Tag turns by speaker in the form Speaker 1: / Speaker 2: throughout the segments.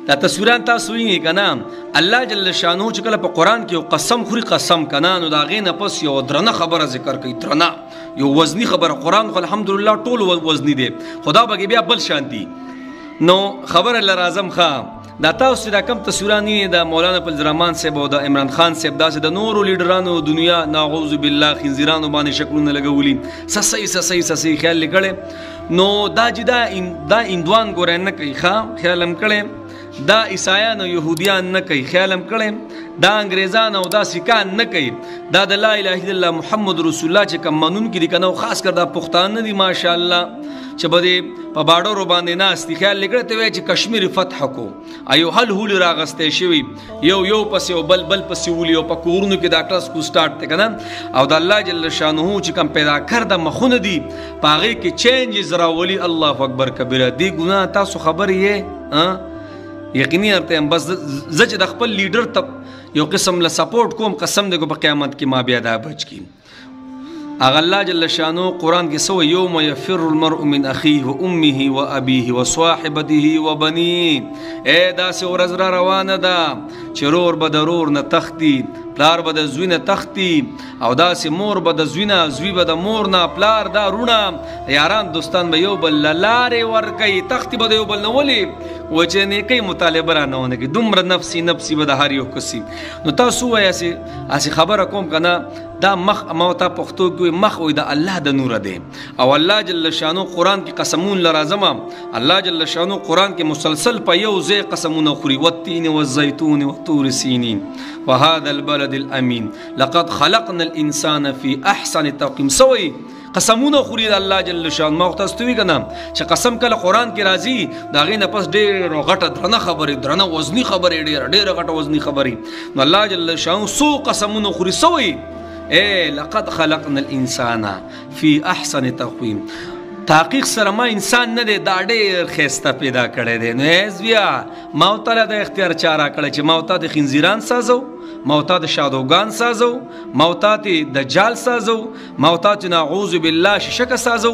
Speaker 1: دا تصویران تاسو وینئ که نه الله جل شانه چې کله په قرآن کې یو قسم خوري قسم که نه نو د هغې نه پس یو درنه خبره ذکر کوي درنه یو وزني خبره قرآن خو الحمدلله ټول وزني دی خو دا به بیا بل شان دي نو خبره له راځم ښه دا تاسو دا کم تصویران یې د مولانا فضل الرحمن صاحب او د عمران خان صاحب داسې د نورو لیډرانو دنیا نعوذ بالله خنزیرانو باندې شکلونه لګولي سسۍ خیال یې کړی نو دا چې دا هندوان ګورئ نه کوي ښه خیال هم کړی دا عیسایان او یهودیان نه کوي خیال هم کړی دا انګریزان او دا سیکان نه کوي دا د لا اله الا الله محمد رسول الله چې کوم منونکي دي که نه خاص کر دا پښتانه دي ماشاءالله چې به دې په باډرو باندې ناست دي خیال یې کړی ته وایي چې کشمیر فتح کړو ایو هل هول راغستی شوي یو پسې یو بل پسې ولي او په کورونو کې دا ټسکو سټارټ دی که نه او د الله جل شانه چې کوم پیدا کر د مخونه دي په هغې کې چینجز راولي الله اکبر کبیره دې ګناه تاسو خبر یې یقیني ارته هم بس زه چې د خپل لیډر ته یو قسم له سپورټ کوم قسم دی کو په قیامت کې ما بیا دا بچ کړي اغه الله جل شانه قرآن کې سو یوم یفر المرء من اخیه و امه و ابیه و صاحبته و بنیه داسې ورځ را روانه ده چې رور به د رور نه تختی پلار به د زوی نه تختی او داسې مور به د زوی نه زوی به د مور نه پلار دا رونه یاران دوستان به یو بل له لارې ورکوي تختی به د یو بل نه ولې و چې نیکۍ مطالبه را نه ونه کړي دومره نفسي به د هر یو کسي نو تاسو وایئ هسې خبره کوم که نه دا مخ ما ته پښتو کې مخ وي د الله د نوره دی او الله جل شانو قرآن کې قسمون لرازمه الله جل شانو قرآن کې مسلسل په یو ځای قسمونه خوري والتین والزیتون والطور سینین وهذا البلد الامین لقد خلقنا الانسان فی احسن تقویم سوی قسمونه خوري د الله جل شان ما وخت استوي کنه چې قسم کله قرآن کې راځي دا غي نه پس ډېر غټه درنه خبره درنه وزني خبره ډېر غټه وزني خبره نو الله جل شان سو قسمونه خوري سوی لقد خلقنا الانسان فی احسن تقویم تحقیق سره ما انسان نه دی دا ډېر ښایسته پیدا کړی دی نو هیڅ بیا ما ورته د اختیار چا راکړی چې ما ورته د خنزیران سازو ما ورته د شادوګان سازو ما ورته د دجال سازو ما ورته چې نعوذ بالله ششکه سازو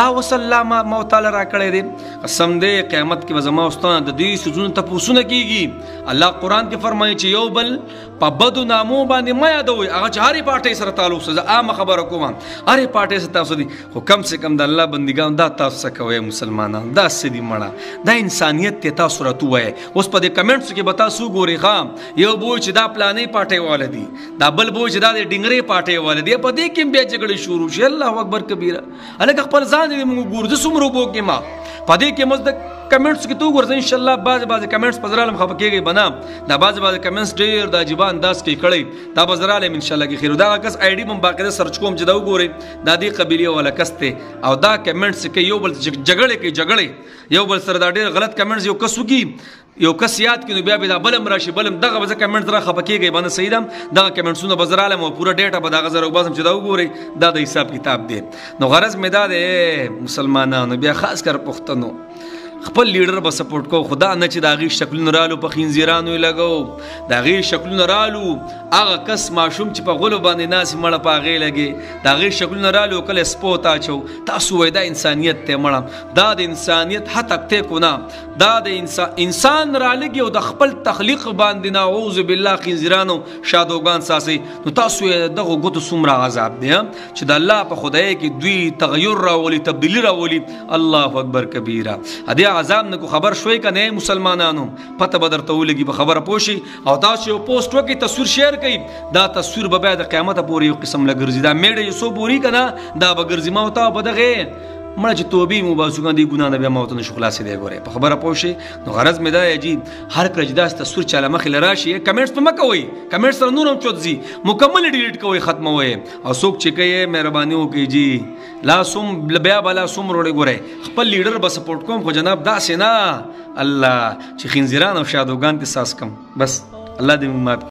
Speaker 1: دا وصل الله ما ورته راکړی دی قسم دی قیامت کې به زما استانه د دې څیزونو تپوسونه کېږي الله قرآن کې فرمایي چې یو بل په بدو نامو باندې مه یادوئ هغه چې هرې پارټۍ سره تعلق سره زه عامه خبره کوم هرې پارټۍ سره تاسو دي خو کم سے کم د الله بندګانو دا تاسو څه کوئ مسلمانان دا څه دي مړه دا انسانیت دی تاسو راته ووایئ اوس په دې کمنټسو کې به تاسو وګورئ ښه یو به وایي چې دا پلانۍ پارټۍ والا دي دا بل به وایي چې دا د ډنګرې پارټۍ والا دي په دې کې هم بیا جګړې شروع شي الله اکبر کبیره هلکه خپل ځان دې موږ وګورو زه څومره اوبو کې ما په دې کې مزد کمنټس کې تو ورته ان شاء الله بعض کمنټس په زرالم خفه کېږي بنا دا بعض کمنټس ډېر د عجیبه انداز کې کړی دا به زرالم ان شاء الله کې خیر دا کس آی ډي هم باقاعده سرچ کوم چې دا وګورئ دا دې قبیلې والا کس دی او دا کمنټس کې یو بل جګړې یو بل سره دا ډېر غلط کمنټس یو کس وکړي یو کس یاد کړي نو بیا به دا بلم راشي بلم دغه به زه کمنټ را خفه کېږي باندې صحیح ده دغه کمنټسونه به زرالم او پوره ډیټا به دغه زه راوباسم چې دا وګورئ دا د حساب کتاب دی نو غرض مې دا دی مسلمانانو بیا خاص کر پښتنو خپل لیډر به سپورټ کو خدا نه چې د هغې شکلونه رالو په خنزیرانو یې لګو د هغې شکلونه رالو هغه کس ماشوم چې په غلو باندې ناسې مړه په هغې لګې د هغې شکلونه رالو کله سپو ته اچو تاسو وایئ دا انسانیت دی مړه دا د انسانیت حتک دی کو نه دا د انسان رالګي او د خپل تخلیق باندې نعوذ بالله خنزیرانو شادوګان ساسي نو تاسو یې دغه ګوتو څومره عذاب دی چې د الله په خدای کې دوی تغیر راولي تبدیلي راولي الله اکبر کبیره عذاب نه کو خبر شوي که نه مسلمانانو پته به درته ولګي به خبره پوه شي او تاسو یو پوسټ وکړئ تصویر شیر کړئ دا تصویر به بیا د قیامته پورې یو قسم له ګرځي دا میډه یو څو بوري که نه دا به ګرځي ما ورته به دغې مړه چې توبې مو باسو کنه دې ګناه نه بیا ما ورته نشو خلاصېدی ګورئ په خبره پوه شئ نو غرض مې دا دی جي هر کله چې داسې تصویر چاله مخې له راشي کمنټس په مه کوئ کمنټس سره نور هم چوت ځي مکمل ډیلیټ کوئ ختموئ او څوک چې کوي مهرباني وکړئ جي لا سوم بیا به لا سوم روړې ګورئ خپل لیډر به سپورټ کوم خو جناب داسې نه الله چې خنزیران او شادوګان دې ساس کم بس الله دې مات